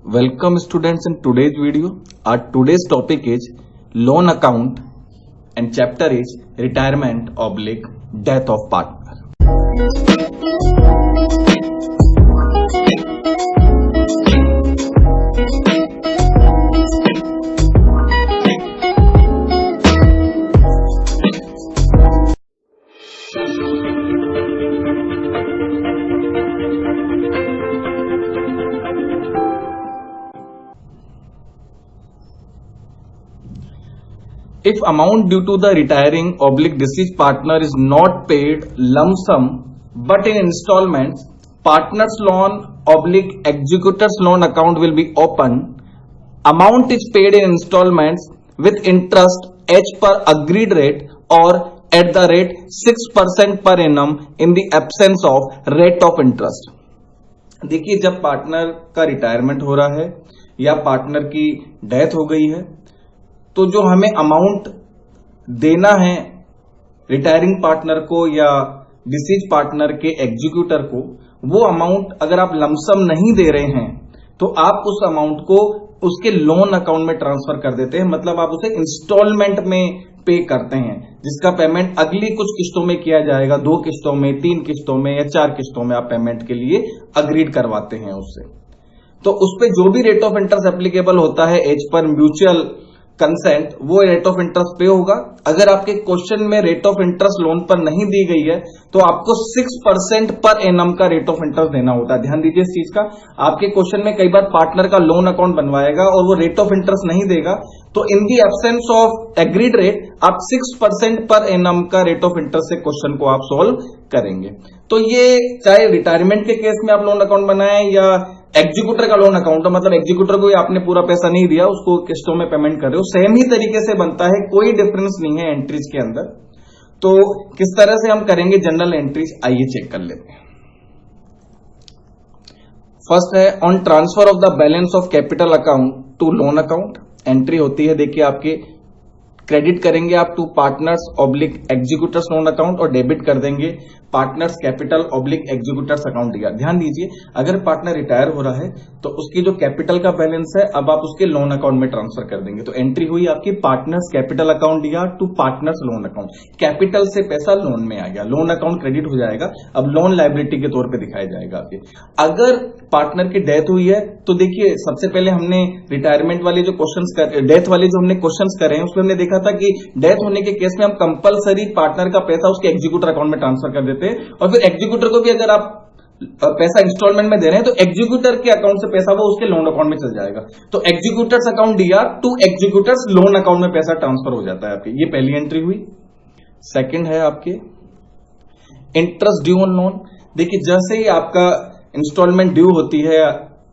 Welcome students in today's video. Our today's topic is loan account and chapter is retirement oblique death of partner. If amount due to the retiring oblique deceased partner is not paid lump sum but in installments, partner's loan oblique executor's loan account will be opened. Amount is paid in installments with interest as per agreed rate or at the rate 6% per annum in the absence of rate of interest. देखिए, जब partner का retirement हो रहा है या partner की death हो गई है तो जो हमें अमाउंट देना है रिटायरिंग पार्टनर को या डिसीज पार्टनर के एग्जीक्यूटर को, वो अमाउंट अगर आप लमसम नहीं दे रहे हैं तो आप उस अमाउंट को उसके लोन अकाउंट में ट्रांसफर कर देते हैं। मतलब आप उसे इंस्टॉलमेंट में पे करते हैं, जिसका पेमेंट अगली कुछ किस्तों में किया जाएगा, 2 किस्तों में, 3 किस्तों में या 4 किस्तों में आप पेमेंट के लिए अग्रीड करवाते हैं उससे। तो उस पर जो भी रेट ऑफ इंटरेस्ट एप्लीकेबल होता है एज पर म्यूचुअल कंसेंट, वो रेट ऑफ इंटरेस्ट पे होगा। अगर आपके क्वेश्चन में रेट ऑफ इंटरेस्ट लोन पर नहीं दी गई है तो आपको 6% पर एनम का रेट ऑफ इंटरेस्ट देना होता है। ध्यान दीजिए इस चीज का। आपके क्वेश्चन में कई बार पार्टनर का लोन अकाउंट बनवाएगा और वो रेट ऑफ इंटरेस्ट नहीं देगा, तो in the absence of agreed rate आप 6% पर एनम का रेट ऑफ इंटरेस्ट से क्वेश्चन को आप सोल्व करेंगे। तो ये चाहे रिटायरमेंट के केस में आप लोन अकाउंट बनाएं या एग्जीक्यूटर का लोन अकाउंट, मतलब एग्जीक्यूटर को आपने पूरा पैसा नहीं दिया, उसको किस्तों में पेमेंट कर रहे हो, सेम ही तरीके से बनता है, कोई डिफरेंस नहीं है एंट्रीज के अंदर। तो किस तरह से हम करेंगे जनरल एंट्रीज, आइए चेक कर लेते हैं। फर्स्ट है on transfer of the balance of capital account to loan account. Entry होती है, देखिए आपके क्रेडिट करेंगे आप to partners oblique executors loan account और डेबिट कर देंगे partners capital oblique executors account दिया। ध्यान दीजिए, अगर पार्टनर रिटायर हो रहा है तो उसकी जो कैपिटल का बैलेंस है अब आप उसके लोन अकाउंट में ट्रांसफर कर देंगे। तो एंट्री हुई आपकी पार्टनर्स कैपिटल अकाउंट दिया to partners loan account. Capital से पैसा लोन में आ गया, लोन अकाउंट क्रेडिट हो जाएगा, अब लोन लायबिलिटी के तौर पर दिखाया जाएगा आपके। अगर पार्टनर की डेथ हुई है तो देखिए, सबसे पहले हमने रिटायरमेंट वाले जो क्वेश्चन, डेथ वाले जो हमने क्वेश्चन करे हैं उसमें हमने देखा था कि डेथ होने के केस में हम कंपलसरी पार्टनर का पैसा उसके एग्जीक्यूटर अकाउंट में ट्रांसफर कर देते हैं, और फिर एग्जीक्यूटर को भी अगर आप पैसा इंस्टॉलमेंट में दे रहे हैं तो एग्जीक्यूटर के अकाउंट से पैसा वो उसके लोन अकाउंट में चल जाएगा। तो एग्जीक्यूटर्स अकाउंट दिया टू एग्जीक्यूटर्स लोन अकाउंट में पैसा ट्रांसफर हो जाता है आपके। ये पहली एंट्री हुई। सेकंड है आपके इंटरेस्ट ड्यू ऑन लोन। देखिए, जैसे ही आपका इंस्टॉलमेंट ड्यू होती है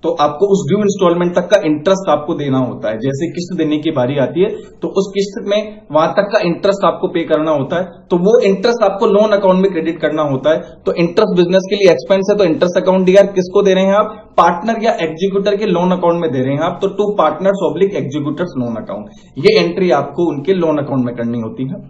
तो आपको उस ड्यू इंस्टॉलमेंट तक का इंटरेस्ट आपको देना होता है। जैसे किस्त देने की बारी आती है तो उस किस्त में वहां तक का इंटरेस्ट आपको पे करना होता है, तो वो इंटरेस्ट आपको लोन अकाउंट में क्रेडिट करना होता है। तो इंटरेस्ट बिजनेस के लिए एक्सपेंस है, तो इंटरेस्ट अकाउंट दिया, किसको दे रहे हैं आप, पार्टनर या एग्जीक्यूटर के लोन अकाउंट में दे रहे हैं आप, तो to partners oblique executors loan account. ये एंट्री आपको उनके लोन अकाउंट में करनी होती है।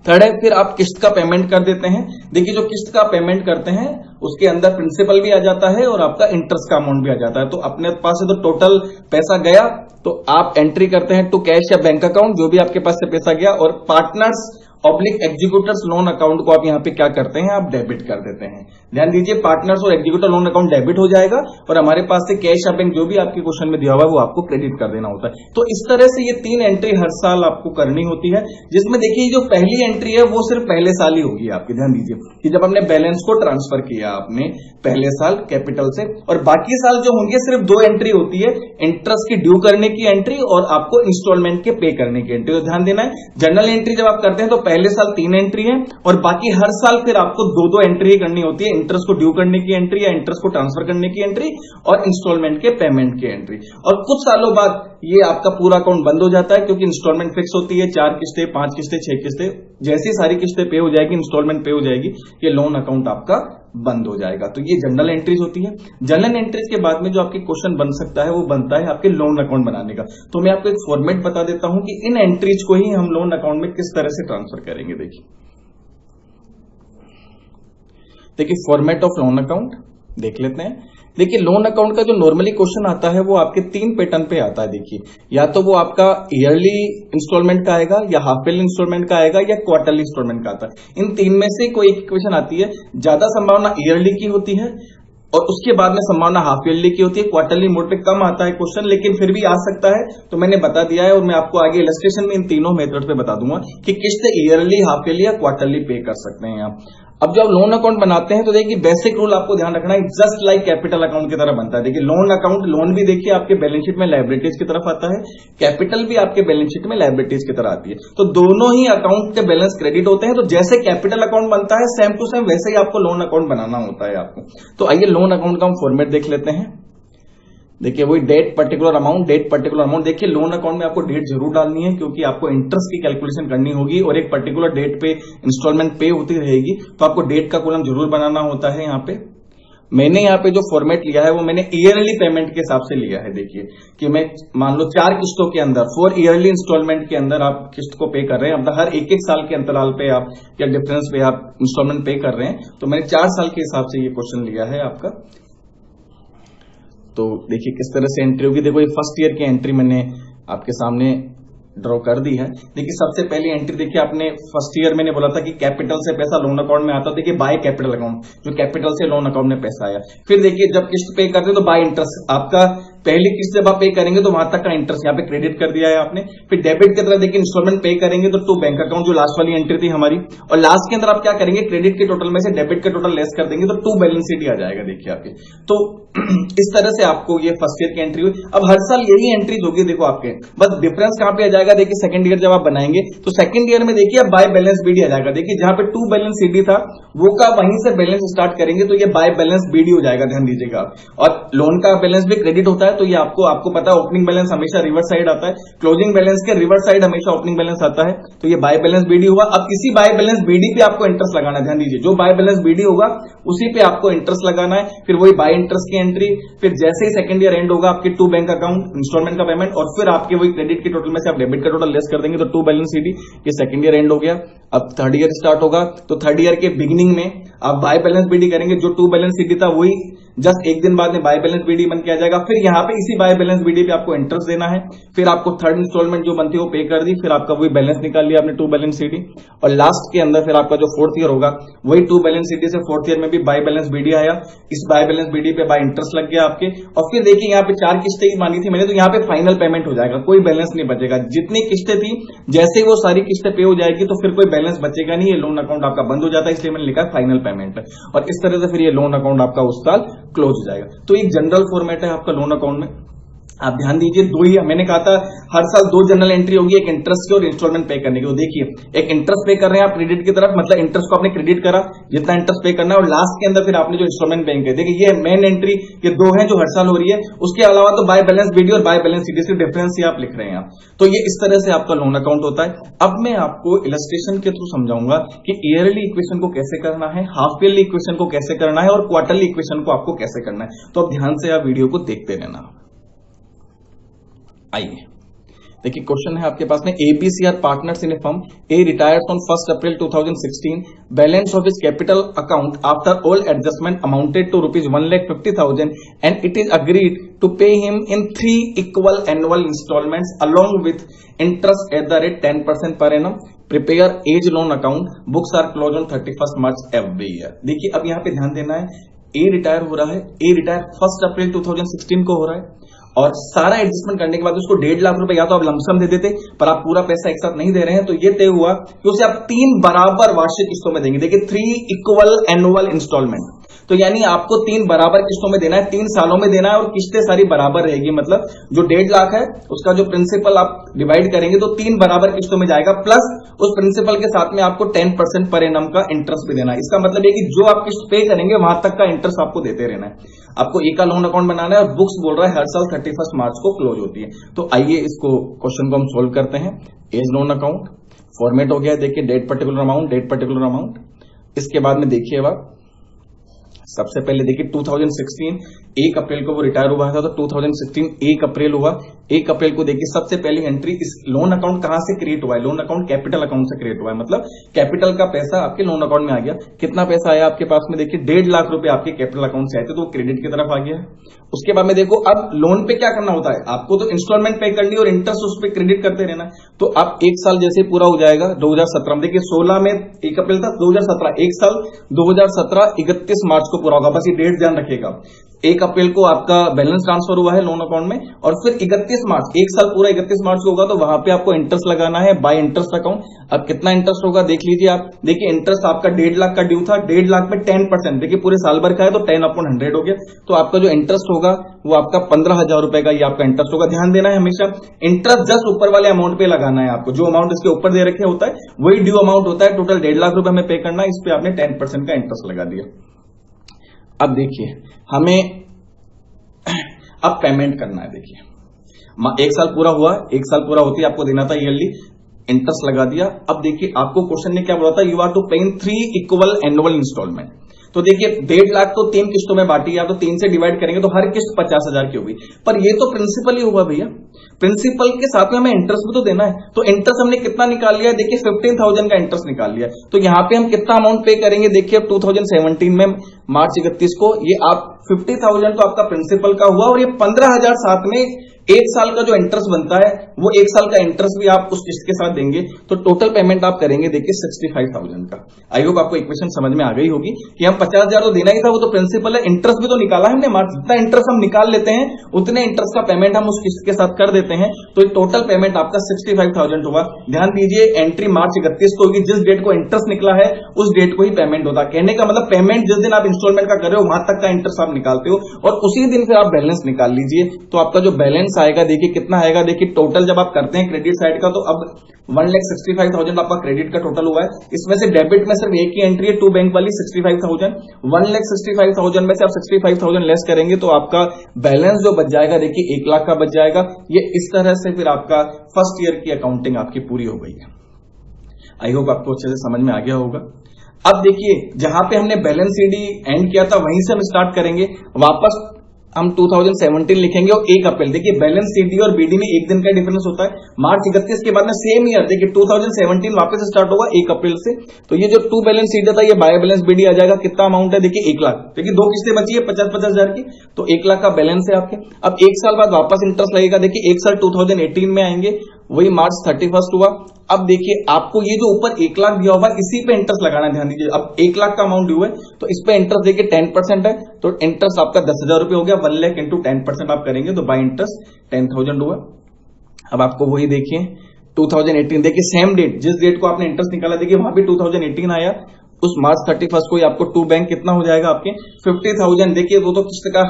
थर्ड है फिर आप किस्त का पेमेंट कर देते हैं। देखिए, जो किस्त का पेमेंट करते हैं उसके अंदर प्रिंसिपल भी आ जाता है और आपका इंटरेस्ट का अमाउंट भी आ जाता है। तो अपने पास से तो टोटल पैसा गया तो आप एंट्री करते हैं टू कैश या बैंक अकाउंट, जो भी आपके पास से पैसा गया, और partners oblique executors loan account को आप यहां पे क्या करते हैं, आप डेबिट कर देते हैं। ध्यान दीजिए, पार्टनर्स और एग्जीक्यूटर लोन अकाउंट डेबिट हो जाएगा और हमारे पास से कैश या बैंक जो भी आपके क्वेश्चन में दिया हुआ है वो आपको क्रेडिट कर देना होता है। तो इस तरह से ये 3 एंट्री हर साल आपको करनी होती है, जिसमें देखिए जो पहली एंट्री है वो सिर्फ पहले साल ही होगी आपकी। ध्यान दीजिए कि जब हमने बैलेंस को ट्रांसफर किया आपने पहले साल कैपिटल से, और बाकी साल जो होंगे सिर्फ 2 एंट्री होती है, इंटरेस्ट की ड्यू करने की एंट्री और आपको इंस्टॉलमेंट के पे करने की एंट्री। तो ध्यान देना है, जनरल एंट्री जब आप करते हैं तो पहले साल 3 एंट्री है और बाकी हर साल फिर आपको 2-2 एंट्री करनी होती है, इंटरेस्ट को ड्यू करने की एंट्री या इंटरेस्ट को ट्रांसफर करने की एंट्री और इंस्टॉलमेंट के पेमेंट की एंट्री। और कुछ सालों बाद ये आपका पूरा अकाउंट बंद हो जाता है, क्योंकि इंस्टॉलमेंट फिक्स होती है, 4 किस्तें, 5 किस्तें, 6 किस्तें, जैसी सारी किस्तें पे हो जाएगी, इंस्टॉलमेंट पे हो जाएगी, ये लोन अकाउंट आपका बंद हो जाएगा। तो ये जनरल एंट्रीज होती है। जनरल एंट्रीज के बाद में जो आपके क्वेश्चन बन सकता है वो बनता है आपके लोन अकाउंट बनाने का। तो मैं आपको एक फॉर्मेट बता देता हूं कि इन एंट्रीज को ही हम लोन अकाउंट में किस तरह से ट्रांसफर करेंगे। देखिए फॉर्मेट ऑफ लोन अकाउंट देख लेते हैं। देखिए लोन अकाउंट का जो नॉर्मली क्वेश्चन आता है वो आपके 3 पैटर्न पे आता है। देखिए या तो वो आपका ईयरली इंस्टॉलमेंट का आएगा, या हाफ ईयरली इंस्टॉलमेंट का आएगा, या क्वार्टरली इंस्टॉलमेंट का आता है। इन 3 में से कोई एक क्वेश्चन आती है। ज्यादा संभावना ईयरली की होती है और उसके बाद में संभावना हाफ ईयरली की होती है। क्वार्टरली मोड पे कम आता है क्वेश्चन, लेकिन फिर भी आ सकता है। तो मैंने बता दिया है और मैं आपको आगे इलस्ट्रेशन में इन तीनों मेथड पे बता दूंगा कि किस्त ईयरली, हाफ ईयरली या क्वार्टरली पे कर सकते हैं आप। अब जब लोन अकाउंट बनाते हैं तो देखिए बेसिक रूल आपको ध्यान रखना है, जस्ट लाइक कैपिटल अकाउंट की तरह बनता है। देखिए लोन अकाउंट, लोन भी देखिए आपके बैलेंस शीट में लायबिलिटीज की तरफ आता है, कैपिटल भी आपके बैलेंस शीट में लायबिलिटीज की तरह आती है। तो दोनों ही अकाउंट के बैलेंस क्रेडिट होते हैं। तो जैसे कैपिटल अकाउंट बनता है सेम टू सेम वैसे ही आपको लोन अकाउंट बनाना होता है आपको। तो आइए लोन अकाउंट का हम फॉर्मेट देख लेते हैं। देखिए वही date particular amount, date particular amount. देखिए लोन अकाउंट में आपको डेट जरूर डालनी है क्योंकि आपको इंटरेस्ट की कैलकुलेशन करनी होगी और एक पर्टिकुलर डेट पे इंस्टॉलमेंट पे होती रहेगी, तो आपको डेट का कॉलम जरूर बनाना होता है। यहाँ पे मैंने यहाँ पे जो फॉर्मेट लिया है वो मैंने ईयरली पेमेंट के हिसाब से लिया है। देखिए कि मैं मान लो 4 किस्तों के अंदर 4 ईयरली इंस्टॉलमेंट के अंदर आप किस्त को पे कर रहे हैं, मतलब हर एक साल के अंतराल पे आप या डिफरेंस पे आप इंस्टॉलमेंट पे कर रहे हैं। तो मैंने 4 साल के हिसाब से ये क्वेश्चन लिया है आपका। तो देखिए किस तरह से एंट्री होगी। देखो ये फर्स्ट ईयर की एंट्री मैंने आपके सामने ड्रॉ कर दी है। देखिए सबसे पहली एंट्री देखिए, आपने फर्स्ट ईयर मैंने बोला था कि कैपिटल से पैसा लोन अकाउंट में आता है। देखिए बाय कैपिटल अकाउंट, जो कैपिटल से लोन अकाउंट में पैसा आया। फिर देखिए जब किस्त पे करते हैं तो बाय इंटरेस्ट, आपका पहली किस्त जब आप पे करेंगे तो वहां तक का इंटरेस्ट यहाँ पे क्रेडिट कर दिया है आपने। फिर डेबिट की तरह देखिए इंस्टॉलमेंट पे करेंगे तो टू बैंक अकाउंट, जो लास्ट वाली एंट्री थी हमारी, और लास्ट के अंदर आप क्या करेंगे, क्रेडिट के टोटल में से डेबिट के टोटल लेस कर देंगे तो टू बैलेंस शीट आ जाएगा। देखिए आपके तो इस तरह से आपको ये फर्स्ट ईयर की एंट्री हुई। अब हर साल यही एंट्रीज होगी। देखो आपके बस डिफरेंस कहां पे आ जाएगा, देखिए सेकंड ईयर जब आप बनाएंगे तो सेकंड ईयर में देखिए बाय बैलेंस बीडी आ जाएगा। देखिए जहां पे टू बैलेंस सीडी था वो का वहीं से बैलेंस स्टार्ट करेंगे तो ये बाय बैलेंस बीडी हो जाएगा, ध्यान दीजिएगा। और लोन का बैलेंस भी क्रेडिट होता है तो ये आपको पता है ओपनिंग बैलेंस हमेशा रिवर्स साइड आता है, क्लोजिंग बैलेंस के रिवर्स साइड हमेशा ओपनिंग बैलेंस आता है। तो ये बाय बैलेंस बीडी हुआ। अब इसी बाय बैलेंस बीडी पे आपको इंटरेस्ट लगाना है, ध्यान दीजिए। जो बाय बैलेंस बीडी होगा उसी पे आपको इंटरेस्ट लगाना है। फिर वही बाय इंटरेस्ट की एंट्री, फिर जैसे ही सेकंड ईयर एंड होगा आपके टू बैंक अकाउंट इंस्टॉलमेंट का पेमेंट, और फिर आपके वही क्रेडिट के टोटल में से आप डेबिट का टोटल लेस कर देंगे तो टू बैलेंस सीडी। ये सेकंड ईयर एंड हो गया। अब थर्ड ईयर स्टार्ट होगा तो थर्ड ईयर के बिगिनिंग में आप बाय बैलेंस बीडी करेंगे। जो टू बैलेंस सीडी था वही जस्ट एक दिन बाद में बाय बैलेंस बीडी बन के आ जाएगा। फिर यहाँ पे इसी बाय बैलेंस बीडी पे आपको इंटरेस्ट देना है। फिर आपको थर्ड इंस्टॉलमेंट जो बनती है वो पे कर दी, फिर आपका वही बैलेंस निकाल लिया आपने टू बैलेंस सीडी। और लास्ट के अंदर फिर आपका जो फोर्थ ईयर होगा वही टू बैलेंस सीडी से फोर्थ ईयर में भी बाय बैलेंस बीडी आया। इस बाय बैलेंस बीडी पे बाय इंटरेस्ट लग गया आपके। और फिर देखिए यहाँ पे 4 किस्तें ही मानी थी मैंने, तो यहाँ पे फाइनल पेमेंट हो जाएगा, कोई बैलेंस नहीं बचेगा। जितनी किस्तें थी जैसे ही वो सारी किस्तें पे हो जाएगी तो फिर कोई बैलेंस बचेगा नहीं, ये लोन अकाउंट आपका बंद हो जाता है। इसलिए मैंने लिखा फाइनल पेमेंट। और इस तरह से फिर ये लोन अकाउंट आपका उस साल क्लोज हो जाएगा। तो एक जनरल फॉर्मेट है आपका लोन अकाउंट में। आप ध्यान दीजिए, दो ही मैंने कहा था हर साल 2 जनरल एंट्री होगी, एक इंटरेस्ट की और इंस्टॉलमेंट पे करने की। तो देखिए एक इंटरेस्ट पे कर रहे हैं आप क्रेडिट की तरफ, मतलब इंटरेस्ट को आपने क्रेडिट करा जितना इंटरेस्ट पे करना है, और लास्ट के अंदर फिर आपने जो इंस्टॉलमेंट पे किया। देखिए ये मेन एंट्री, ये 2 हैं जो हर साल हो रही है। उसके अलावा तो बाय बैलेंस बीडी और बाय बैलेंस सीडी से डिफरेंस ही आप लिख रहे हैं। तो ये इस तरह से आपका लोन अकाउंट होता है। अब मैं आपको इलस्ट्रेशन के थ्रू समझाऊंगा कि ईयरली इक्वेशन को कैसे करना है, हाफ ईयरली इक्वेशन को कैसे करना है और क्वार्टरली इक्वेशन को आपको कैसे करना है। तो अब ध्यान से आप वीडियो को देखते रहना। आइए देखिए क्वेश्चन है आपके पास में, ABC are partners in a firm, A retires on 1 April 2016, balance of his capital account after all adjustment amounted to ₹1,50,000 and it is agreed to pay him in 3 equal annual instalments along with interest at the rate 10% per annum. Prepare as loan account, books are close on 31 March every year. देखिए अब यहाँ पे ध्यान देना है, ए retire हो रहा है, ए रिटायर 1 अप्रैल 2016 को हो रहा है, और सारा एडजस्टमेंट करने के बाद उसको 1.5 लाख रुपए या तो आप लमसम दे देते, पर आप पूरा पैसा एक साथ नहीं दे रहे हैं। तो ये तय हुआ कि उसे आप 3 बराबर वार्षिक किस्तों में देंगे। देखिए 3 इक्वल एनुअल इंस्टॉलमेंट, तो यानी आपको 3 बराबर किस्तों में देना है, 3 सालों में देना है, और किस्तें सारी बराबर रहेगी। मतलब जो 1.5 लाख है उसका जो प्रिंसिपल आप डिवाइड करेंगे तो 3 बराबर किस्तों में जाएगा, प्लस उस प्रिंसिपल के साथ में आपको 10% पर एनम का इंटरेस्ट भी देना है। इसका मतलब है कि जो आप किस्त पे करेंगे वहां तक का इंटरेस्ट आपको देते रहना है। आपको ए का लोन अकाउंट बनाना है और बुक्स बोल रहा है हर साल 31 मार्च को क्लोज होती है। तो आइए इसको क्वेश्चन को हम सोल्व करते हैं। एज लोन अकाउंट फॉर्मेट हो गया, देखिए date particular amount, date particular amount. इसके बाद में देखिए आप सबसे पहले देखिए 2016 1 अप्रैल को वो रिटायर हुआ था, तो 2016 1 अप्रैल हुआ। 1 अप्रैल को देखिए सबसे पहली एंट्री, इस लोन अकाउंट कहां से क्रिएट हुआ है? लोन अकाउंट कैपिटल अकाउंट से क्रिएट हुआ है, मतलब कैपिटल का पैसा आपके लोन अकाउंट में आ गया। कितना पैसा आया आपके पास में? देखिए 1.5 लाख रुपए आपके कैपिटल अकाउंट से आए थे, तो क्रेडिट की तरफ आ गया। उसके बाद में देखो, अब लोन पे क्या करना होता है आपको? तो इंस्टॉलमेंट पे करनी और इंटरेस्ट उस पर क्रेडिट करते रहना। तो अब 1 साल जैसे पूरा हो जाएगा 2017 में, देखिए 16 में 1 अप्रैल था 2017, 1 साल 2017 31 मार्च को पूरा होगा। बस ये डेट ध्यान रखिएगा। 1 अप्रैल को आपका बैलेंस ट्रांसफर हुआ है लोन अकाउंट में, और फिर 31 मार्च, 1 साल पूरा 31 मार्च को होगा, तो वहां पे आपको इंटरेस्ट लगाना है बाय इंटरेस्ट अकाउंट। अब कितना इंटरेस्ट होगा देख लीजिए आप। देखिए इंटरेस्ट आपका 1.5 लाख का ड्यू था, 1.5 लाख में 10%, देखिए पूरे साल भर का है तो 10/100 हो गया। तो आपका जो इंटरेस्ट होगा वो आपका 15,000 रुपए का ये आपका इंटरेस्ट होगा। ध्यान देना है हमेशा, इंटरेस्ट जस्ट ऊपर वाले अमाउंट पे लगाना है आपको। जो अमाउंट इसके ऊपर दे रखे होता है वही ड्यू अमाउंट होता है। टोटल 1.5 लाख रुपए हमें पे करना है, इस पे आपने 10% का इंटरेस्ट लगा दिया। अब देखिए हमें अब पेमेंट करना है। देखिए 1 साल पूरा हुआ, 1 साल पूरा होती है आपको देना था ईयरली, इंटरेस्ट लगा दिया। अब देखिए आपको क्वेश्चन ने क्या बोला था? यू आर टू पे इन 3 इक्वल एनुअल इंस्टॉलमेंट। तो देखिए 1.5 लाख तो 3 किस्तों में बांटी, या तो 3 से डिवाइड करेंगे तो हर किस्त 50,000 की होगी। पर ये तो प्रिंसिपल ही हुआ भैया, प्रिंसिपल के साथ में हमें इंटरेस्ट भी तो देना है। तो इंटरेस्ट हमने कितना निकाल लिया? देखिए 15,000 का इंटरेस्ट निकाल लिया। तो यहां पे हम कितना अमाउंट पे करेंगे? देखिए 2017 में मार्च 31 को ये आप 50,000 तो आपका प्रिंसिपल का हुआ, और ये 15,000 साथ में 1 साल का जो इंटरेस्ट बनता है वो 1 साल का इंटरेस्ट भी आप उस किस्त के साथ देंगे। तो टोटल पेमेंट आप करेंगे देखिए 65,000 का। आई होप आपको इक्वेशन समझ में आ गई होगी कि हम 50,000 तो देना ही था, वो तो प्रिंसिपल है, इंटरेस्ट भी तो निकाला है हमने। जितना इंटरेस्ट हम निकाल लेते हैं उतने इंटरेस्ट का पेमेंट हम उस किस्त के साथ कर देते हैं। तो टोटल पेमेंट आपका 65,000 हुआ। ध्यान दीजिए एंट्री मार्च 31 को होगी, जिस डेट को इंटरेस्ट निकला है उस डेट को ही पेमेंट होता है। कहने का मतलब पेमेंट जिस दिन आप इंस्टॉलमेंट का कर रहे हो वहां तक का इंटरेस्ट आप निकालते हो, और उसी दिन फिर आप बैलेंस निकाल लीजिए। तो आपका जो बैलेंस आएगा देखिए कितना आएगा? देखिए टोटल जब आप करते हैं क्रेडिट साइड का, तो अब 1,65,000 आपका क्रेडिट का टोटल हुआ है। इसमें से डेबिट में सिर्फ एक ही एंट्री है, 2 बैंक वाली 65,000। 1,65,000 में से आप 65,000 लेस करेंगे तो आपका बैलेंस जो बच जाएगा देखिए 1 लाख का बच जाएगा। ये इस तरह से फिर आपका फर्स्ट ईयर की अकाउंटिंग आपकी पूरी हो गई है। आई होप आपको अच्छे से समझ में आ गया होगा। अब देखिए जहां पे हमने बैलेंस सीडी एंड किया था वहीं से हम स्टार्ट करेंगे। वापस हम 2017 लिखेंगे और 1 अप्रैल, देखिए बैलेंस सीडी और बीडी में 1 दिन का डिफरेंस होता है। मार्च 31 के बाद में सेम ईयर देखिए 2017 वापस स्टार्ट होगा 1 अप्रैल से। तो ये जो 2 बैलेंस सीडी था ये बाय बैलेंस बीडी आ जाएगा। कितना अमाउंट है? देखिए 1 लाख। देखिए 2 किस्तें बची है 50,000 की, तो 1 लाख का बैलेंस है आपके। अब 1 साल बाद वापस इंटरेस्ट लगेगा। देखिए 1 साल 2018 में आएंगे, वही मार्च 31 हुआ। अब देखिए आपको ये जो ऊपर 1 लाख दिया होगा इसी पे इंटरेस्ट लगाना है। ध्यान दीजिए अब 1 लाख का अमाउंट ड्यू है तो इस पे इंटरेस्ट देखिए 10% है, तो इंटरेस्ट आपका 10,000 रुपए हो गया। 1 लाख इंटू 10% आप करेंगे तो बाय इंटरेस्ट 10,000 हुआ। अब आपको वही देखिए 2018, देखिए सेम डेट, जिस डेट को आपने इंटरेस्ट निकाला देखिए वहां भी 2018 आया। उस मार्च 31 को ही आपको 2 बैंक कितना हो जाएगा आपके 50,000। देखिए वो तो किस्त का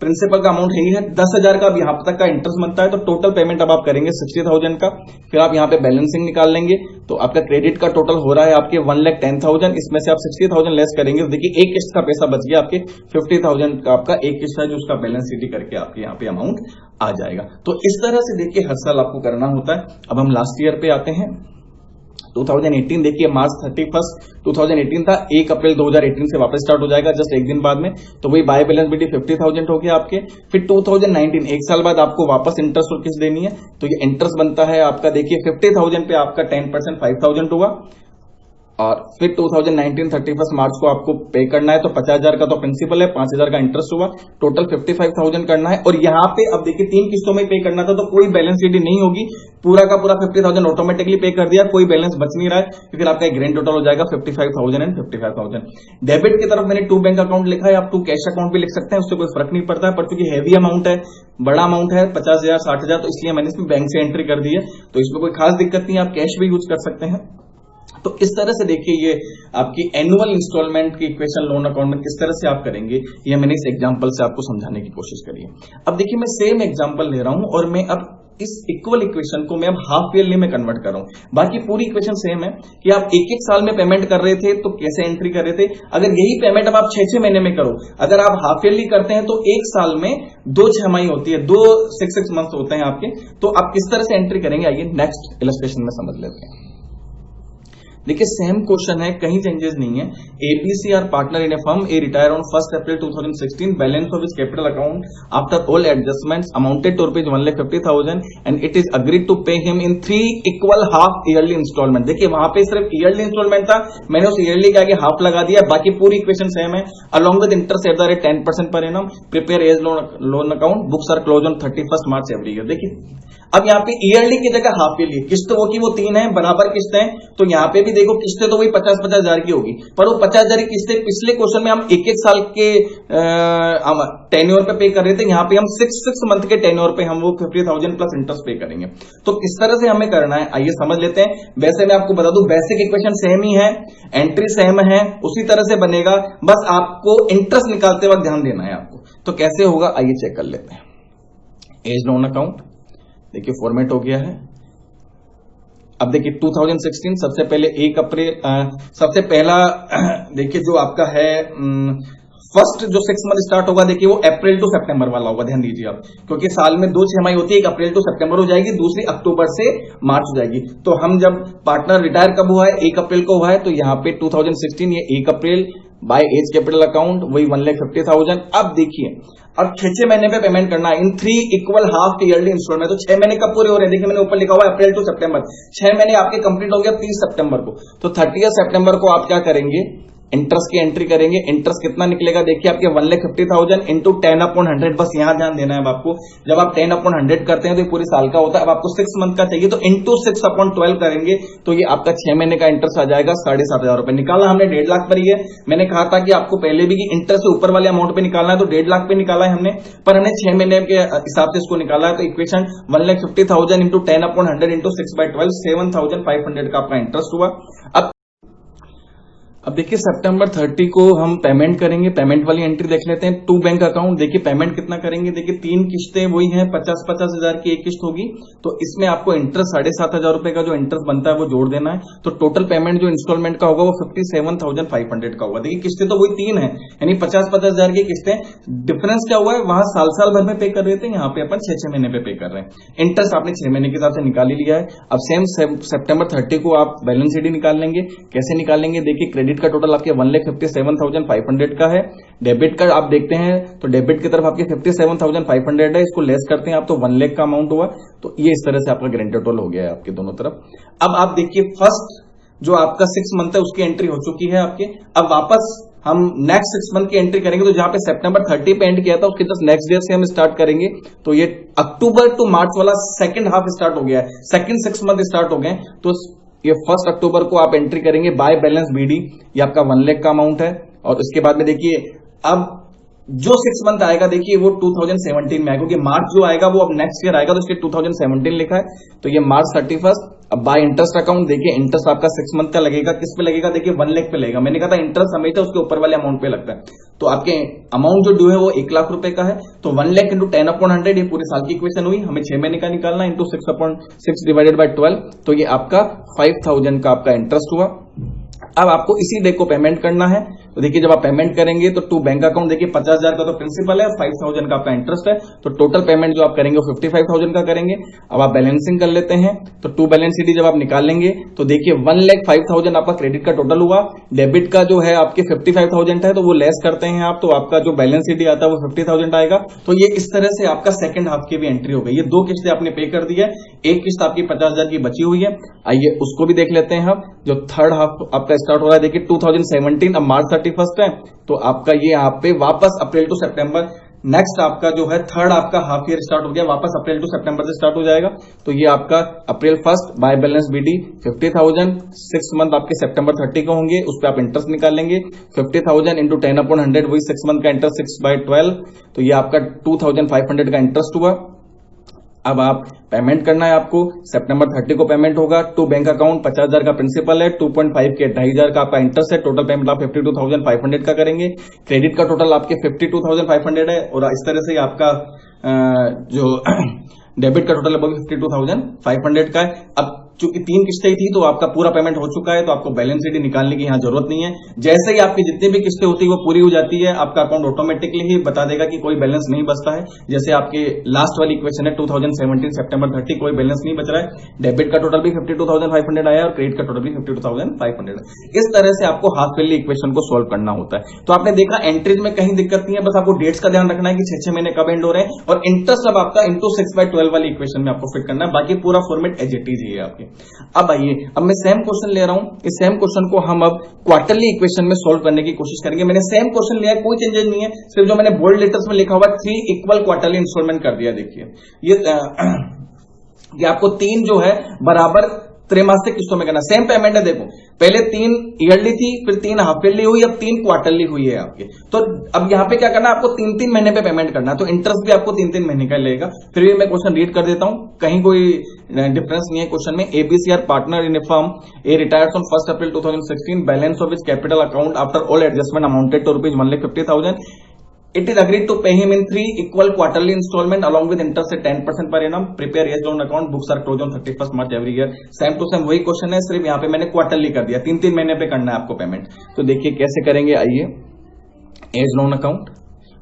प्रिंसिपल का अमाउंट है 10,000 का अब यहां तक का इंटरेस्ट बनता है। तो टोटल पेमेंट अब आप करेंगे 60,000 का। फिर आप यहां पे बैलेंसिंग निकाल लेंगे तो आपका क्रेडिट का टोटल हो रहा है आपके 1,10,000। इसमें से आप 60,000 लेस करेंगे तो देखिए एक किस्त का पैसा बच गया आपके 50,000 का। आपका एक किस्त है जो उसका बैलेंस शीट करके आपके यहाँ पे अमाउंट आ जाएगा। तो इस तरह से देखिए हर साल आपको करना होता है। अब हम लास्ट ईयर पे आते हैं 2018। देखिए मार्च 31 2018 था, 1 अप्रैल 2018 से वापस स्टार्ट हो जाएगा जस्ट एक दिन बाद में। तो वही बाय बैलेंस बीडी 50,000 हो गया आपके। फिर 2019 एक साल बाद आपको वापस इंटरेस्ट और किस्त देनी है तो ये इंटरेस्ट बनता है आपका देखिए 50,000 पे आपका 10% 5,000 हुआ। और फिर 2019 31 मार्च को आपको पे करना है तो 50,000 का तो प्रिंसिपल है, 5,000 का इंटरेस्ट हुआ, टोटल 55,000 करना है। और यहाँ पे अब देखिए 3 किस्तों में पे करना था तो कोई बैलेंस शीट नहीं होगी, पूरा का पूरा 50,000 ऑटोमेटिकली पे कर दिया, कोई बैलेंस बच नहीं रहा है। फिर आपका एक ग्रैंड टोटल हो जाएगा 55,000 एंड 55,000। डेबिट की तरफ मैंने 2 बैंक अकाउंट लिखा है, आप 2 कैश अकाउंट भी लिख सकते हैं, उससे कोई फर्क नहीं पड़ता है। पर क्योंकि हैवी अमाउंट है, बड़ा अमाउंट है 50,000 60,000, तो इसलिए मैंने इसमें बैंक से एंट्री कर दी है। तो इसमें कोई खास दिक्कत नहीं है, आप कैश भी यूज कर सकते हैं। तो इस तरह से देखिए ये आपकी एनुअल इंस्टॉलमेंट की इक्वेशन लोन अकाउंट में किस तरह से आप करेंगे ये मैंने इस एग्जांपल से आपको समझाने की कोशिश करी है। अब देखिए मैं सेम एग्जांपल ले रहा हूं और मैं अब इस इक्वल इक्वेशन को मैं अब हाफ ईयरली में कन्वर्ट कर रहा हूं। बाकी पूरी इक्वेशन सेम है कि आप एक साल में पेमेंट कर रहे थे तो कैसे एंट्री कर रहे थे। अगर यही पेमेंट अब आप 6 महीने में करो, अगर आप हाफ ईयरली करते हैं तो एक साल में 2 छमाही होती है, 2 6 मंथ होते हैं आपके। तो आप किस तरह से एंट्री करेंगे आइए नेक्स्ट इलस्ट्रेशन में समझ लेते हैं। देखिए सेम क्वेश्चन है, कहीं चेंजेस नहीं है। ABC are partner in a firm, A retire on 1 April 2016, balance of his capital account after all adjustments amounted to ₹1,50,000 and it is agreed to pay him in 3 equal half yearly instalment. देखिए वहां पे सिर्फ yearly instalment था, मैंने उस yearly के आगे half लगा दिया, बाकी पूरी इक्वेशन सेम है। Along with interest at the rate 10% per annum, prepare as loan account, books are close on 31 March every year. देखिए अब यहाँ पे ईयरली की जगह हाफ ईयरली, किस्त वो की वो 3 है, बराबर किस्त है, तो यहाँ पे भी देखो किस्तें तो वही 50-50 हजार की होगी, पर वो 50 हजार की किस्तें पिछले क्वेश्चन में हम 1-1 साल के टेन्योर पे पे कर रहे थे, यहाँ पे हम 6 मंथ के टेन्योर पे हम वो 50,000 प्लस इंटरेस्ट पे करेंगे। तो किस तरह से हमें करना है आइए समझ लेते हैं। वैसे मैं आपको बता दूं बेसिक इक्वेशन सेम ही है, एंट्री सेम है, उसी तरह से बनेगा, बस आपको इंटरेस्ट निकालते वक्त ध्यान देना है आपको। तो कैसे होगा आइए चेक कर लेते हैं। एज लोन अकाउंट देखिए फॉर्मेट हो गया है। अब देखिए 2016 सबसे पहले 1 अप्रैल सबसे पहला देखिए जो आपका है फर्स्ट जो 6 मंथ स्टार्ट होगा देखिए वो अप्रैल टू सितंबर वाला होगा, ध्यान दीजिए आप, क्योंकि साल में 2 छमाही होती है, एक अप्रैल टू सितंबर हो जाएगी, दूसरी अक्टूबर से मार्च हो जाएगी। तो हम जब पार्टनर रिटायर कब हुआ है 1 अप्रैल को हुआ है, तो यहाँ पे 2016 ये 1 अप्रैल बाय एज कैपिटल अकाउंट वही 1,50,000। अब देखिए अब 6 महीने पे पेमेंट करना है इन 3 equal half ईयरली इंस्टॉलमेंट। तो 6 महीने कब पूरे हो रहे हैं, देखिए मैंने ऊपर लिखा हुआ है अप्रैल टू सितंबर, 6 महीने आपके कंप्लीट हो गया 30 सितंबर को। तो 30 सितंबर को आप क्या करेंगे, इंटरेस्ट की एंट्री करेंगे। इंटरेस्ट कितना निकलेगा देखिए आपके 1,50,000 इंटू 10/100, बस यहां ध्यान देना है अब आपको। जब आप 10/100 करते हैं तो ये पूरे साल का होता है, अब आपको 6 मंथ का चाहिए तो इंटू 6/12 करेंगे, तो ये आपका 6 महीने का इंटरेस्ट आ जाएगा 7,500 रुपए। निकाला हमने 1.5 लाख पर ही है, मैंने कहा था कि आपको पहले भी कि इंटरेस्ट से ऊपर वाले अमाउंट पे निकालना है, तो 1.5 लाख पे निकाला है हमने, पर हमने 6 महीने के हिसाब से इसको निकाला है। तो इक्वेशन 1,50,000 इंटू 10/100 इंटू 6/12 7,500 का आपका इंटरेस्ट हुआ। अब देखिए सितंबर 30 को हम पेमेंट करेंगे, पेमेंट वाली एंट्री देख लेते हैं। 2 बैंक अकाउंट देखिए पेमेंट कितना करेंगे, देखिए 3 किस्तें वही हैं, 50-50 हजार की एक किस्त होगी, तो इसमें आपको इंटरेस्ट 7,500 रुपए का जो इंटरेस्ट बनता है वो जोड़ देना है। तो टोटल पेमेंट जो इंस्टॉलमेंट का होगा वो 57,500 का होगा। देखिए किस्तें तो वही 3 है, यानी 50-50 हजार की किस्तें। डिफरेंस क्या हुआ है, वहां साल भर में पे कर रहे थे, यहाँ पे अपन 6 महीने पे कर रहे हैं। इंटरेस्ट आपने 6 महीने के हिसाब से निकाल ही लिया है। अब सेम सितंबर 30 को आप बैलेंस शीट निकाल लेंगे। कैसे निकालेंगे, देखिए क्रेडिट का टोटल आपके 1,57,500 का है। डेबिट का आप देखते हैं तो डेबिट की तरफ आपके 57,500 है, इसको लेस करते हैं आप तो 1 लाख का अमाउंट हुआ। तो ये इस तरह से आपका गारंटी टोटल हो गया है आपके दोनों तरफ। अब आप देखिए फर्स्ट जो आपका 6 मंथ है उसकी एंट्री हो चुकी है आपके। अब वापस हम नेक्स्ट 6 मंथ की एंट्री करेंगे, तो जहां पे सितंबर 30 पे एंड किया था उसके जस्ट नेक्स्ट डे से हम स्टार्ट करेंगे। तो ये अक्टूबर टू मार्च वाला सेकंड हाफ स्टार्ट हो गया है, सेकंड 6 मंथ स्टार्ट हो गए। तो ये 1 अक्टूबर को आप एंट्री करेंगे बाय बैलेंस बीडी, ये आपका 1 लाख का अमाउंट है। और उसके बाद में देखिए अब जो 6 मंथ आएगा देखिए वो 2017 में आएगा, क्योंकि मार्च जो आएगा वो अब नेक्स्ट ईयर आएगा, तो इसलिए 2017 लिखा है। तो ये मार्च 31। अब बाय इंटरेस्ट अकाउंट देखिए इंटरेस्ट आपका 6 मंथ का लगेगा, किस पे लगेगा, देखिए 1 लाख पे लगेगा। मैंने कहा था इंटरेस्ट हमेशा उसके ऊपर वाले अमाउंट पे लगता है। तो आपके अमाउंट जो ड्यू है वो 1 लाख रुपए का है। तो 1 लाख इंटू 10/100 ये पूरे साल की इक्वेशन हुई। हमें 6 महीने का निकालना है इंटू 6/6 डिवाइडेड बाय 12, तो ये आपका 5,000 का आपका इंटरेस्ट हुआ। अब आपको इसी डे को पेमेंट करना है। तो देखिए जब आप पेमेंट करेंगे तो 2 बैंक अकाउंट देखिए 50,000 का तो प्रिंसिपल है, 5,000 का आपका इंटरेस्ट है, तो टोटल पेमेंट जो आप करेंगे वो 55,000 का करेंगे। अब आप बैलेंसिंग कर लेते हैं, तो 2 बैलेंस शीट जब आप निकालेंगे तो देखिए 1,05,000 आपका क्रेडिट का टोटल हुआ। डेबिट का जो है आपके 55,000 है, तो वो लेस करते हैं आप, तो आपका जो बैलेंस शीट आता है वो 50,000 आएगा। तो ये इस तरह से आपका सेकंड हाफ की भी एंट्री हो गई। ये 2 किस्तें आपने पे कर दी है, एक किस्त आपकी 50,000 की बची हुई है। आइए उसको भी देख लेते हैं हम। जो थर्ड हाफ आपका स्टार्ट हो रहा है देखिए 2017, अब मार्च 31 है, तो आपका ये यहाँ पे वापस अप्रैल टू सितंबर, नेक्स्ट आपका जो है थर्ड आपका हाफ ईयर स्टार्ट हो गया, वापस अप्रैल टू सितंबर से स्टार्ट हो जाएगा। तो ये आपका अप्रैल 1 बाय बैलेंस बीडी 50,000, 6 मंथ आपके सितंबर 30 को होंगे, उस पर आप इंटरेस्ट निकाल लेंगे। 50,000 इंटू 10/100 वही 6 मंथ का इंटरेस्ट 6/12, तो ये आपका 2,500 का इंटरेस्ट हुआ। अब आप पेमेंट करना है आपको, सितंबर 30 को पेमेंट होगा। 2 बैंक अकाउंट 50,000 का प्रिंसिपल है, 2.5 के 2,500 का आपका इंटरेस्ट है। टोटल पेमेंट आप 52,500 का करेंगे। क्रेडिट का टोटल आपके 52,500 है, और इस तरह से आपका जो डेबिट का टोटल लगभग 52,500 का है। अब चूंकि 3 किस्तें ही थी तो आपका पूरा पेमेंट हो चुका है, तो आपको बैलेंस शीट निकालने की यहां जरूरत नहीं है। जैसे ही आपकी जितनी भी किस्तें होती है वो पूरी हो जाती है, आपका अकाउंट ऑटोमेटिकली ही बता देगा कि कोई बैलेंस नहीं बचता है। जैसे आपके लास्ट वाली इक्वेशन है 2017 सितंबर 30 कोई बैलेंस नहीं बच रहा है, डेबिट का टोटल भी 52,500 आया और क्रेडिट का टोटल भी 52,500। इस तरह से आपको हाफ ईयरली इक्वेशन को सोल्व करना होता है। तो आपने देखा एंट्रीज में कहीं दिक्कत नहीं है, बस आपको डेट्स का ध्यान रखना है कि 6-6 महीने कब एंड हो रहे हैं, और इंटरेस्ट अब आपका इंटू 6/12 वाली इक्वेशन में आपको फिट करना है। बाकी पूरा फॉर्मेट एज इट इज ही है आपके। अब आइए, अब मैं सेम क्वेश्चन ले रहा हूं, इस सेम क्वेश्चन को हम अब क्वार्टरली इक्वेशन में सोल्व करने की कोशिश करेंगे। मैंने सेम क्वेश्चन लिया है, कोई चेंजेस नहीं है, सिर्फ जो मैंने बोल्ड लेटर्स में लिखा हुआ 3 इक्वल क्वार्टरली इंस्टॉलमेंट कर दिया। देखिए ये आपको 3 जो है बराबर त्रैमासिक किस्तों में करना। सेम पेमेंट है, देखो पहले 3 ईयरली थी, फिर 3 हाफ ईयरली हुई, अब 3 क्वार्टरली हुई है आपके। तो अब यहां पे क्या करना है, आपको 3-3 महीने पे पेमेंट करना है, तो इंटरेस्ट भी आपको 3-3 महीने का लेगा। फिर भी मैं क्वेश्चन रीड कर देता हूं, कहीं कोई डिफरेंस नहीं है क्वेश्चन में। A B C are partner in a firm A retires on 1 April 2016, balance of is capital account after all adjustment amounted to ₹1,50,000। It is agreed to pay him in 3 equal quarterly installment along with interest at 10% per annum. Prepare yes loan account. Books are closed on 31st March every year. Same to same वही question है, सिर्फ यहाँ पे मैंने quarterly कर दिया, 3-3 महीने पे करना है आपको पेमेंट। तो देखिए कैसे करेंगे, आइए एज लोन अकाउंट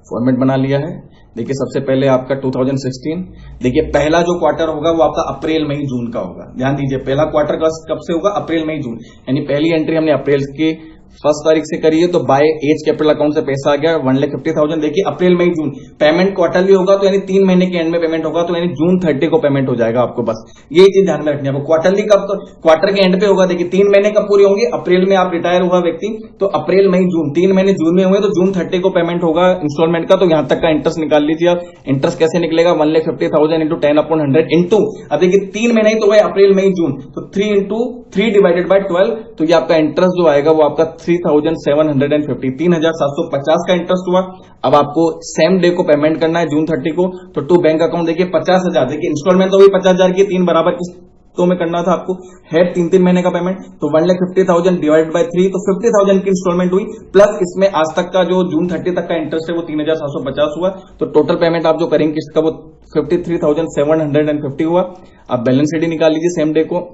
फॉर्मेट बना लिया है। देखिए सबसे पहले आपका 2016, देखिए पहला जो क्वार्टर होगा वो आपका अप्रैल मई जून का होगा। ध्यान दीजिए पहला क्वार्टर कब से होगा, अप्रैल मई जून, यानी पहली एंट्री हमने अप्रैल की 1 तारीख से करी है, तो बाय एज कैपिटल अकाउंट से पैसा आ गया 1,50,000। देखिए अप्रैल मई जून पेमेंट क्वार्टरली होगा, तो यानी 3 महीने के एंड में पेमेंट होगा, तो यानी जून 30 को पेमेंट हो जाएगा आपको। बस ये चीज ध्यान में रखनी है आपको। क्वार्टरली कब, तो क्वार्टर के एंड पे होगा। देखिए 3 महीने कब पूरे होंगे, अप्रैल में आप रिटायर हुआ व्यक्ति, तो अप्रैल मई जून 3 महीने जून में हुए, तो जून 30 को पेमेंट होगा इंस्टॉलमेंट का। तो यहां तक का इंटरेस्ट निकाल लीजिए आप। इंटरेस्ट कैसे निकलेगा, 1,50,000 इंटू 10/100 इंटू, अब देखिए 3 महीने ही तो गए अप्रैल मई जून, तो 3 इंटू 3 डिवाइडेड बाय 12, तो ये आपका इंटरेस्ट जो आएगा वो आपका 3,750, 3,750 का इंटरेस्ट हुआ। अब आपको सेम डे को पेमेंट करना है जून 30 को, तो टू बैंक अकाउंट देखिए 50,000, देखिए इंस्टॉलमेंट तो वही 50,000 की 3 बराबर किस्तों में करना था आपको, है 3-3 महीने का पेमेंट, तो 1,50,000 डिवाइड बाय 3, तो 50,000 की इंस्टॉलमेंट हुई, प्लस इसमें आज तक का जो जून 30 तक का इंटरेस्ट है वो 3,750 हुआ। तो टोटल पेमेंट आप जो करेंगे किसका, वो 53,750 हुआ। आप बैलेंस शीट निकाल लीजिए सेम डे को।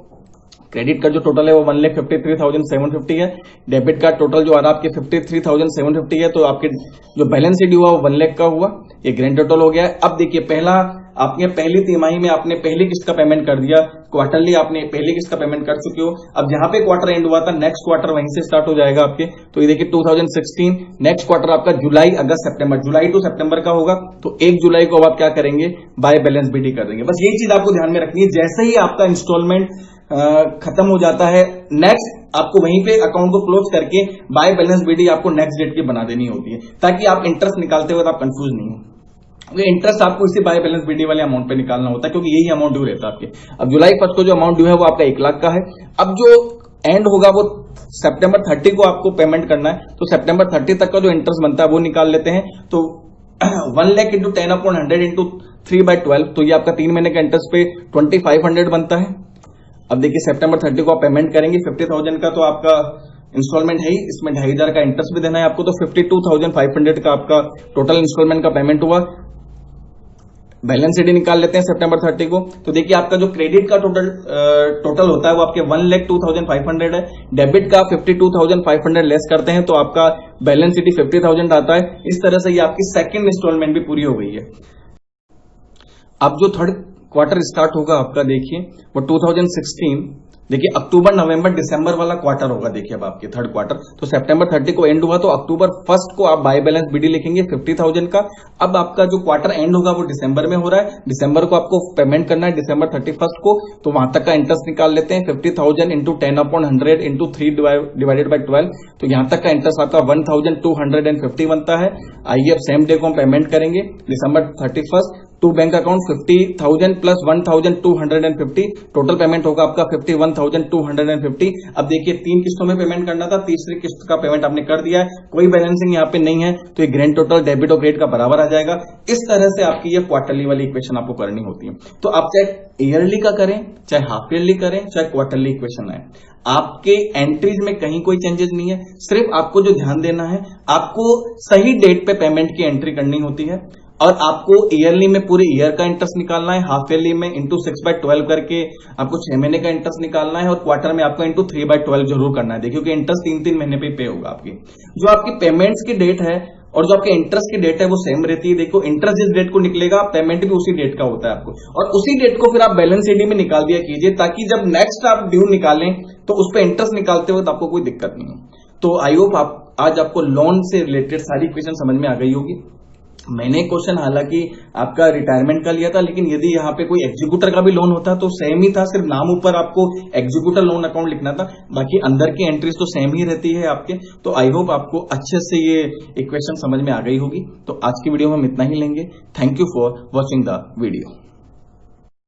क्रेडिट का जो टोटल है वो 1,53,750 है, डेबिट का टोटल जो आ रहा है आपके 53,750 है, तो आपके जो बैलेंस शीट हुआ वो 1 लाख का हुआ, ये ग्रैंड टोटल हो गया है। अब देखिए पहला आपने पहली तिमाही में आपने पहली किस्त का पेमेंट कर दिया, क्वार्टरली आपने पहली किस्त का पेमेंट कर चुके हो। अब जहां पे क्वार्टर एंड हुआ था नेक्स्ट क्वार्टर वहीं से स्टार्ट हो जाएगा आपके। तो ये देखिए 2016 नेक्स्ट क्वार्टर आपका जुलाई अगस्त सितंबर, जुलाई टू सितंबर का होगा, तो 1 जुलाई को अब आप क्या करेंगे, बाय बैलेंस बीडी कर देंगे। बस यही चीज आपको ध्यान में रखनी है। जैसे ही आपका इंस्टॉलमेंट खत्म हो जाता है, नेक्स्ट आपको वहीं पे अकाउंट को क्लोज करके बाय बैलेंस बीडी आपको नेक्स्ट डेट की बना देनी होती है, ताकि आप इंटरेस्ट निकालते हुए आप कंफ्यूज नहीं हो। ये इंटरेस्ट आपको इसी बाय बैलेंस बीडी वाले अमाउंट पे निकालना होता है, क्योंकि यही अमाउंट ड्यू रहता है आपके। अब जुलाई 1 को जो अमाउंट ड्यू है वो आपका 1 लाख का है। अब जो एंड होगा वो सितंबर 30 को आपको पेमेंट करना है, तो सितंबर 30 तक का जो इंटरेस्ट बनता है वो निकाल लेते हैं। तो 1 लाख इंटू 10/100 इंटू 3/12, तो ये आपका 3 महीने का इंटरेस्ट पे 2,500 बनता है। अब देखिए सितंबर 30 को आप पेमेंट करेंगे 50,000 का, तो आपका इंस्टॉलमेंट है ही, इसमें 2,500 का इंटरेस्ट भी देना है आपको, तो 52,500 का आपका टोटल इंस्टॉलमेंट का पेमेंट हुआ। बैलेंस शीट निकाल लेते हैं सितंबर 30 को। तो देखिए आपका जो क्रेडिट का टोटल होता है वो आपके 1,02,500 है, डेबिट का 52,500 लेस करते हैं, तो आपका बैलेंस शीट 50,000 आता है। इस तरह से ये आपकी सेकेंड इंस्टॉलमेंट भी पूरी हो गई है। अब जो थर्ड क्वार्टर स्टार्ट होगा आपका, देखिए वो 2016, देखिए अक्टूबर नवंबर दिसंबर वाला क्वार्टर होगा। देखिए अब आपके थर्ड क्वार्टर, तो सितंबर 30 को एंड हुआ, तो अक्टूबर 1 को आप बाय बैलेंस बीडी लिखेंगे 50,000 का। अब आपका जो क्वार्टर एंड होगा वो दिसंबर में हो रहा है, दिसंबर को आपको पेमेंट करना है दिसंबर 31 को, तो वहां तक का इंटरेस्ट निकाल लेते हैं 50,000 इंटू 10/100 इंटू 3 डिवाइडेड बाय 12, तो यहां तक का इंटरेस्ट आपका 1,250 बनता है। आइए अब सेम डे को हम पेमेंट करेंगे December 31, to bank account 50,000 plus 1,250, total payment होगा आपका 51,250। अब देखिए 3 किस्तों में पेमेंट करना था, तीसरी किस्त का पेमेंट आपने कर दिया है, कोई बैलेंसिंग यहाँ पे नहीं है, तो ये ग्रैंड टोटल डेबिट और क्रेडिट का बराबर आ जाएगा। इस तरह से आपकी ये क्वार्टरली वाली इक्वेशन आपको करनी होती है। तो आप चाहे ईयरली का करें, चाहे हाफ ईयरली करें, चाहे क्वार्टरली इक्वेशन है, आपके एंट्रीज में कहीं कोई चेंजेस नहीं है। सिर्फ आपको जो ध्यान देना है, आपको सही डेट पे पेमेंट की एंट्री करनी होती है, और आपको ईयरली में पूरे ईयर का इंटरेस्ट निकालना है, हाफ ईयरली में इंटू 6/12 करके आपको 6 महीने का इंटरेस्ट निकालना है, और क्वार्टर में आपको इंटू 3/12 जरूर करना है। देखिए, क्योंकि इंटरेस्ट 3-3 महीने पे पे होगा आपकी। जो आपकी पेमेंट्स की डेट है और जो आपके इंटरेस्ट की डेट है वो सेम रहती है। देखो, इंटरेस्ट जिस डेट को निकलेगा पेमेंट भी उसी डेट का होता है आपको, और उसी डेट को फिर आप बैलेंस शीट में निकाल दिया कीजिए, ताकि जब नेक्स्ट आप ड्यू निकालें तो उस पर इंटरेस्ट निकालते वक्त आपको कोई दिक्कत नहीं है। तो आई होप आज आपको लोन से रिलेटेड सारी क्वेश्चन समझ में आ गई होगी। मैंने क्वेश्चन हालांकि आपका रिटायरमेंट का लिया था, लेकिन यदि यहाँ पे कोई एग्जीक्यूटर का भी लोन होता तो सेम ही था, सिर्फ नाम ऊपर आपको एग्जीक्यूटर लोन अकाउंट लिखना था, बाकी अंदर की एंट्रीज तो सेम ही रहती है आपके। तो आई होप आपको अच्छे से ये इक्वेशन समझ में आ गई होगी। तो आज की वीडियो में हम इतना ही लेंगे। Thank you for watching the video.